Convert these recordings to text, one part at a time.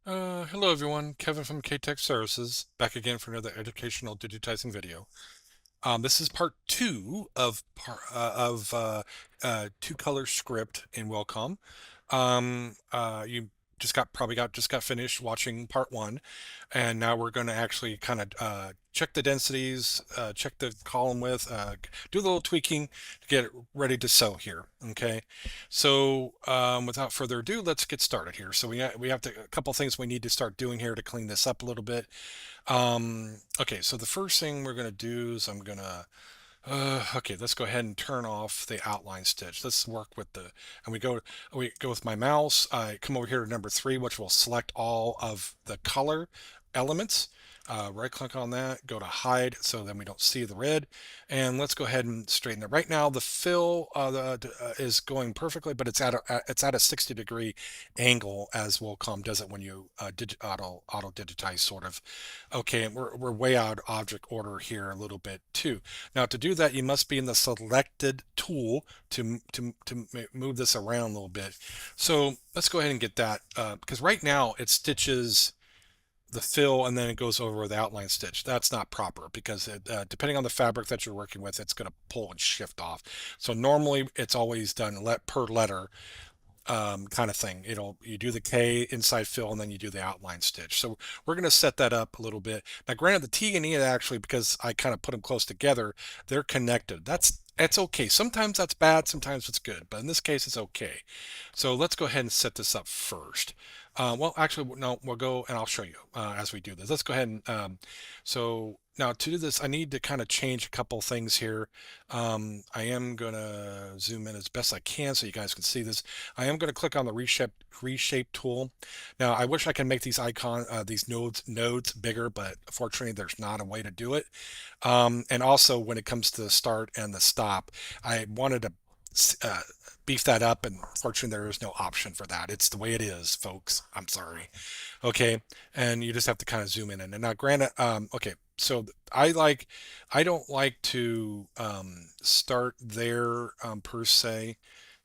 Hello everyone, Kevin from KTech Services, back again for another educational digitizing video. This is part two of two-color script in Wilcom. You just got finished watching part one, and now we're going to actually kind of check the densities, check the column width, do a little tweaking to get it ready to sew here. Okay, so without further ado, let's get started here. So we have a couple things we need to start doing here to clean this up a little bit. Okay, so the first thing we're going to do is okay, let's go ahead and turn off the outline stitch. Let's work with and we go with my mouse. I come over here to number 3, which will select all of the color elements. Right click on that, go to hide so then we don't see the red. And let's go ahead and straighten it. Right now the fill is going perfectly, but it's at a 60-degree angle as Wilcom does it when you auto digitize sort of. Okay, and we're way out of object order here a little bit too. Now to do that, you must be in the selected tool to move this around a little bit. So let's go ahead and get that because right now it stitches the fill and then it goes over the outline stitch. That's not proper because depending on the fabric that you're working with, it's going to pull and shift off. So normally it's always done per letter kind of thing. You do the K inside fill and then you do the outline stitch. So we're going to set that up a little bit. Now, granted, the T and E actually, because I kind of put them close together, they're connected. That's okay. Sometimes that's bad, sometimes it's good, but in this case, it's okay. So let's go ahead and set this up first. Well, actually, no, we'll go and I'll show you as we do this. Let's go ahead and so now to do this, I need to kind of change a couple things here. I am going to zoom in as best I can so you guys can see this. I am going to click on the reshape tool. Now, I wish I could make these nodes bigger, but fortunately, there's not a way to do it. And also, when it comes to the start and the stop, I wanted to uh, beef that up, and fortunately, there is no option for that. It's the way it is, folks. I'm sorry. Okay, and you just have to kind of zoom in. And now, granted, okay, so I don't like to start there per se.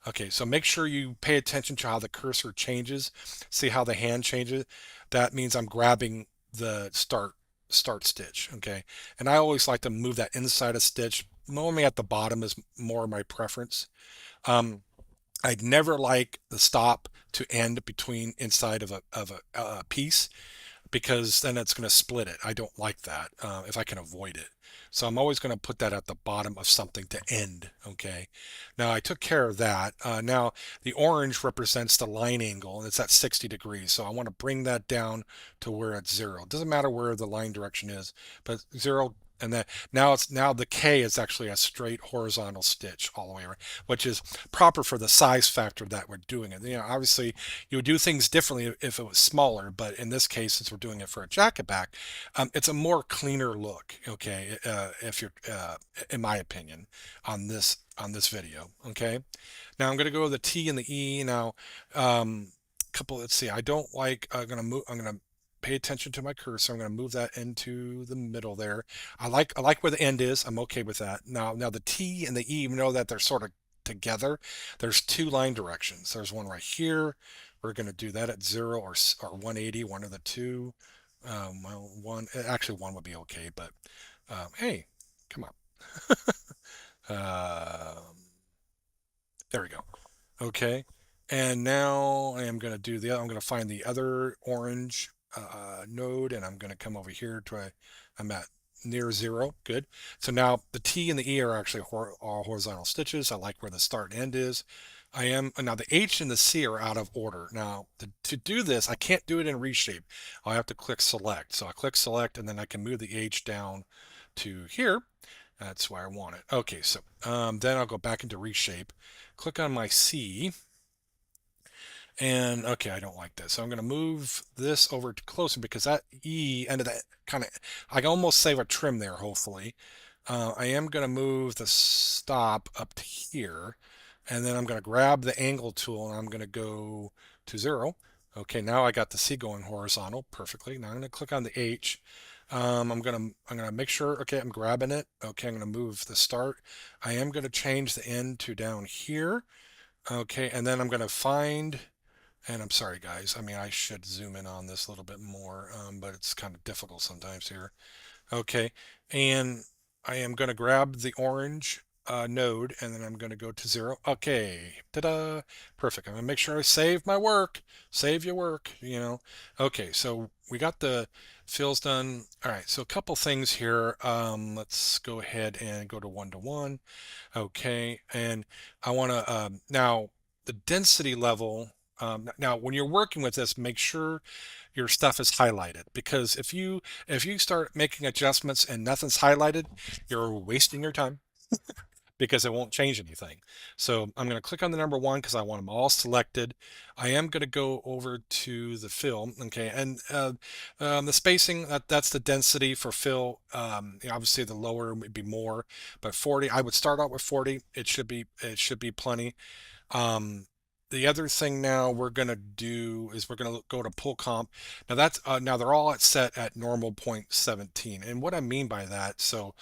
Okay, so make sure you pay attention to how the cursor changes. See how the hand changes? That means I'm grabbing the start stitch, okay? And I always like to move that inside a stitch. Normally at the bottom is more my preference. Um, I'd never like the stop to end between inside of a piece because then it's going to split it. I don't like that if I can avoid it. So I'm always going to put that at the bottom of something to end. Okay. Now I took care of that. Now the orange represents the line angle and it's at 60 degrees. So I want to bring that down to where it's 0. It doesn't matter where the line direction is, but 0. And then now the K is actually a straight horizontal stitch all the way around, which is proper for the size factor that we're doing it. Obviously you would do things differently if it was smaller, but in this case, since we're doing it for a jacket back, it's a more cleaner look. Okay, if you're, in my opinion, on this video. Okay, now I'm going to go to the T and the E now. Let's see. I don't like. I'm going to move. I'm going to pay attention to my cursor. I'm going to move that into the middle there. I like where the end is. I'm okay with that. Now the T and the E, even though that they're sort of together, there's two line directions. There's one right here. We're going to do that at 0 or 180, one of the two. Well, actually one would be okay, but hey, come on. There we go. Okay. And now I am going to I'm going to find the other orange node and I'm going to come over here I'm at near 0. Good. So now the T and the E are actually all horizontal stitches. I like where the start and end is. Now the H and the C are out of order. Now to do this, I can't do it in reshape. I'll have to click select. So I click select and then I can move the H down to here. That's where I want it. Okay, so then I'll go back into reshape, click on my C, and okay, I don't like this. So I'm going to move this over to closer because that E ended that kind of, I can almost save a trim there, hopefully. I am going to move the stop up to here, and then I'm going to grab the angle tool and I'm going to go to 0. Okay, now I got the C going horizontal perfectly. Now I'm going to click on the H. I'm gonna make sure. Okay, I'm grabbing it. Okay, I'm gonna move the start. I am gonna change the end to down here. Okay, and then I'm gonna find And I'm sorry, guys. I mean, I should zoom in on this a little bit more, but it's kind of difficult sometimes here. Okay, and I am going to grab the orange node and then I'm going to go to 0. Okay, ta-da! Perfect. I'm going to make sure I save my work. Save your work, you know. Okay, so we got the fills done. All right, so a couple things here. Let's go ahead and go to 1 to 1. Okay, and I want to now the density level. Now, when you're working with this, make sure your stuff is highlighted because if you start making adjustments and nothing's highlighted, you're wasting your time because it won't change anything. So I'm going to click on the number one because I want them all selected. I am going to go over to the fill. Okay, and the spacing that's the density for fill. Obviously, the lower would be more, but 40. I would start out with 40. It should be plenty. Um, the other thing now we're gonna do is we're gonna go to pull comp. Now that's now they're all at set at normal point 17. And what I mean by that, so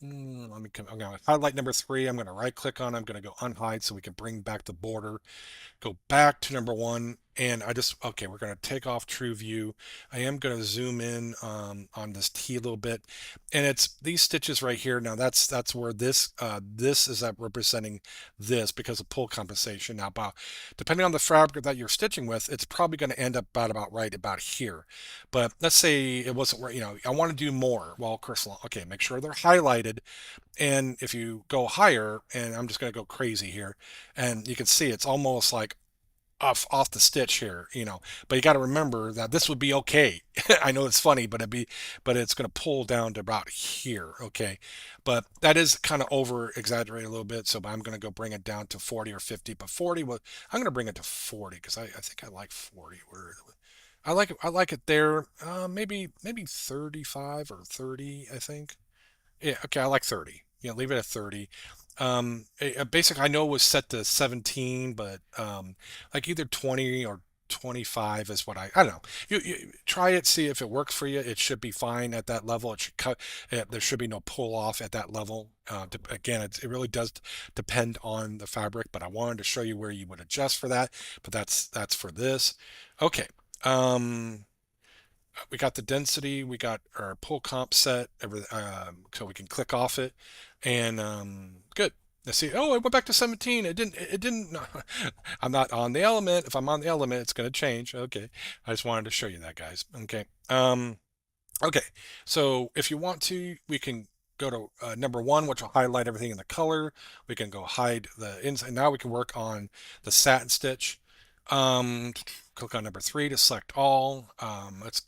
I'm gonna highlight number three. I'm gonna right click on. I'm gonna go unhide so we can bring back the border, go back to number one, and okay, we're going to take off true view. I am going to zoom in on this T a little bit, and it's these stitches right here. Now that's where this is at representing this because of pull compensation. Now, depending on the fabric that you're stitching with, it's probably going to end up about right about here. But let's say it wasn't where, I want to do more. Well, of course, okay, make sure they're highlighted. And if you go higher, and I'm just going to go crazy here, and you can see it's almost like off the stitch here, but you got to remember that this would be okay. I know it's funny, but it's going to pull down to about here. Okay. But that is kind of over exaggerated a little bit. So I'm going to go bring it down to 40 or 50, but 40, well, I'm going to bring it to 40 because I think I like 40. I like it there. Maybe 35 or 30, I think. Yeah, okay, I like 30. Leave it at 30. Basic, I know was set to 17, but like either 20 or 25 is what I don't know. You try it, see if it works for you. It should be fine at that level. It should cut. There should be no pull off at that level. Again, it really does depend on the fabric, but I wanted to show you where you would adjust for that. But that's for this. Okay. Um, we got the density, we got our pull comp set, so we can click off it, and good. Let's see. Oh, it went back to 17. It didn't. I'm not on the element. If I'm on the element, it's going to change. Okay. I just wanted to show you that, guys. Okay. Okay. So if you want to, we can go to number one, which will highlight everything in the color. We can go hide the inside. Now we can work on the satin stitch. Click on number three to select all. Let's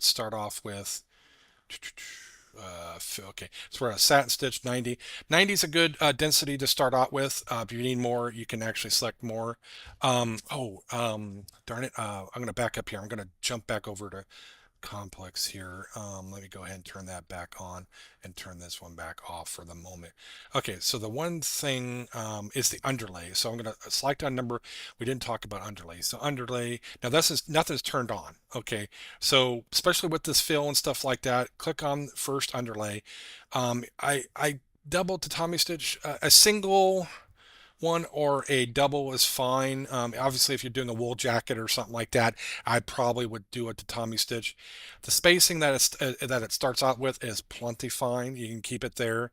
start off with, okay, so we're at satin stitch 90. 90 is a good density to start out with. If you need more, you can actually select more. Darn it. I'm going to back up here. I'm going to jump back over to complex here. Let me go ahead and turn that back on and turn this one back off for the moment. Okay, so the one thing is the underlay. So I'm going to select on number. We didn't talk about underlay. So underlay. Now this is nothing's turned on. Okay, so especially with this fill and stuff like that, click on first underlay. I double tatami stitch a single one or a double is fine. Obviously, if you're doing a wool jacket or something like that, I probably would do a tatami stitch. The spacing that it starts out with is plenty fine. You can keep it there.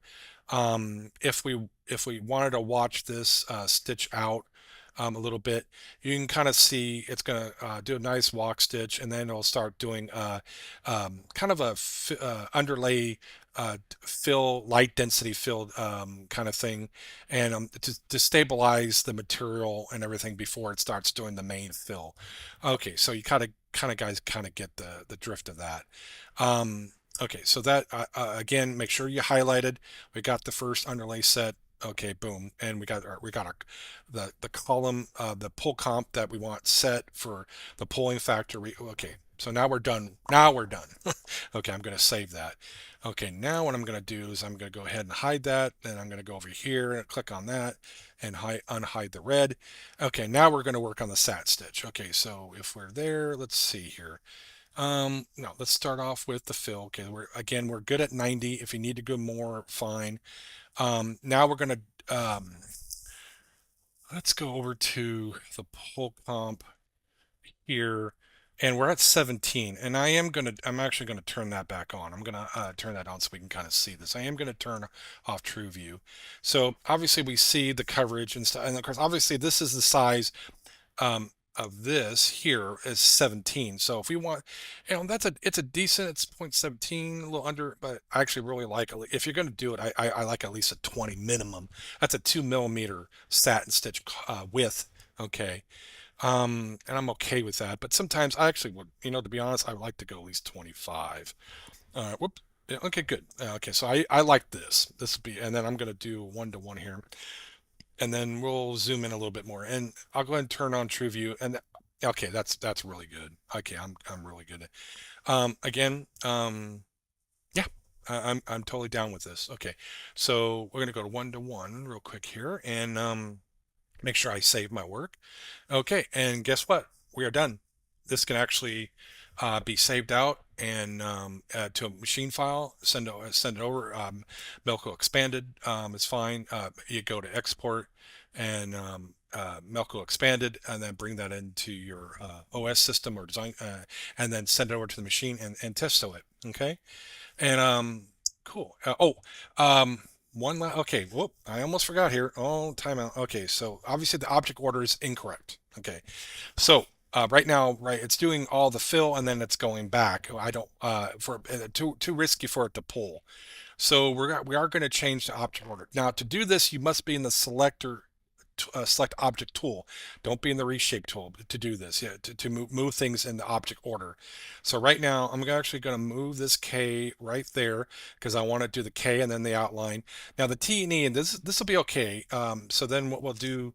If we wanted to watch this stitch out a little bit, you can kind of see it's going to do a nice walk stitch, and then it'll start doing kind of a underlay fill, light density filled kind of thing, and to stabilize the material and everything before it starts doing the main fill. Okay, so you kind of guys kind of get the drift of that. Um, okay, so that again, make sure you highlighted. We got the first underlay set. Okay, boom, and we got the column, the pull comp that we want set for the pulling factor. Okay, so now we're done. Now we're done. Okay, I'm going to save that. Okay, now what I'm going to do is I'm going to go ahead and hide that. Then I'm going to go over here and click on that and unhide the red. Okay, now we're going to work on the sat stitch. Okay, so if we're there, let's see here. No, let's start off with the fill. Okay, we're good at 90. If you need to go more, fine. Now we're going to let's go over to the pull comp. here, and we're at 17. And I'm actually gonna turn that back on. I'm gonna turn that on so we can kind of see this. I am gonna turn off True View. So obviously we see the coverage and stuff, and of course obviously this is the size of this here is 17. So if we want, it's a decent, it's 0.17, a little under, but I actually really like, if you're going to do it, I like at least a 20 minimum. That's a 2 millimeter satin stitch width. Okay. And I'm okay with that, but sometimes I actually would, to be honest, I would like to go at least 25. Whoop. Yeah, okay, good. Okay, so I like this. This would be, and then I'm going to do 1 to 1 here, and then we'll zoom in a little bit more, and I'll go ahead and turn on True View, and okay, that's really good. Okay, I'm really good. Again, yeah, I'm totally down with this. Okay, so we're gonna go to 1 to 1 real quick here, and make sure I save my work. Okay, and guess what? We are done. This can actually be saved out and to a machine file. Send it over. Melco expanded is fine. You go to export and Melco expanded, and then bring that into your OS system or design, and then send it over to the machine and testo it. Okay, and cool. Okay, whoop, I almost forgot here. Oh, timeout. Okay, so obviously the object order is incorrect. Okay, so right now, right, it's doing all the fill and then it's going back. I don't for too risky for it to pull. So we are going to change the object order. Now to do this, you must be in the selector select object tool. Don't be in the reshape tool to do this. Yeah, to move things in the object order. So right now I'm actually going to move this K right there because I want to do the K and then the outline. Now the T and E, and this will be okay. So then what we'll do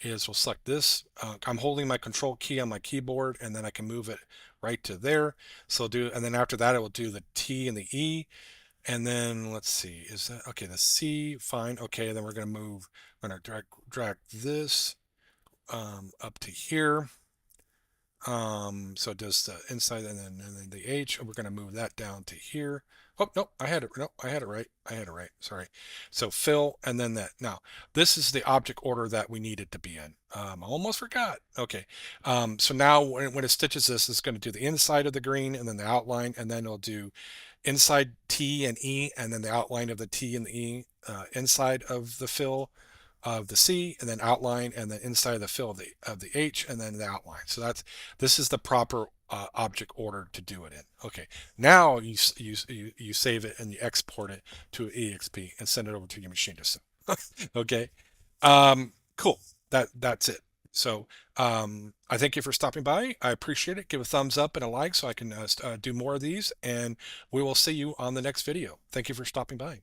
is we'll select this. I'm holding my control key on my keyboard, and then I can move it right to there. So I'll do, and then after that it will do the T and the E. And then let's see, is that okay? The C, fine. Okay, then we're going to move, I'm going to drag this up to here. So it does the inside and then the H, and we're going to move that down to here. Oh, no, I had it. No, I had it right. I had it right. Sorry. So fill and then that. Now, this is the object order that we need it to be in. I almost forgot. Okay. So now when it stitches this, it's going to do the inside of the green and then the outline, and then it'll do inside T and E, and then the outline of the T and the E, inside of the fill of the C, and then outline, and then inside of the fill of the H, and then the outline. So this is the proper object order to do it in. Okay, now you save it and you export it to an EXP and send it over to your machine to okay, cool. That's it. So I thank you for stopping by. I appreciate it. Give a thumbs up and a like so I can do more of these, and we will see you on the next video. Thank you for stopping by.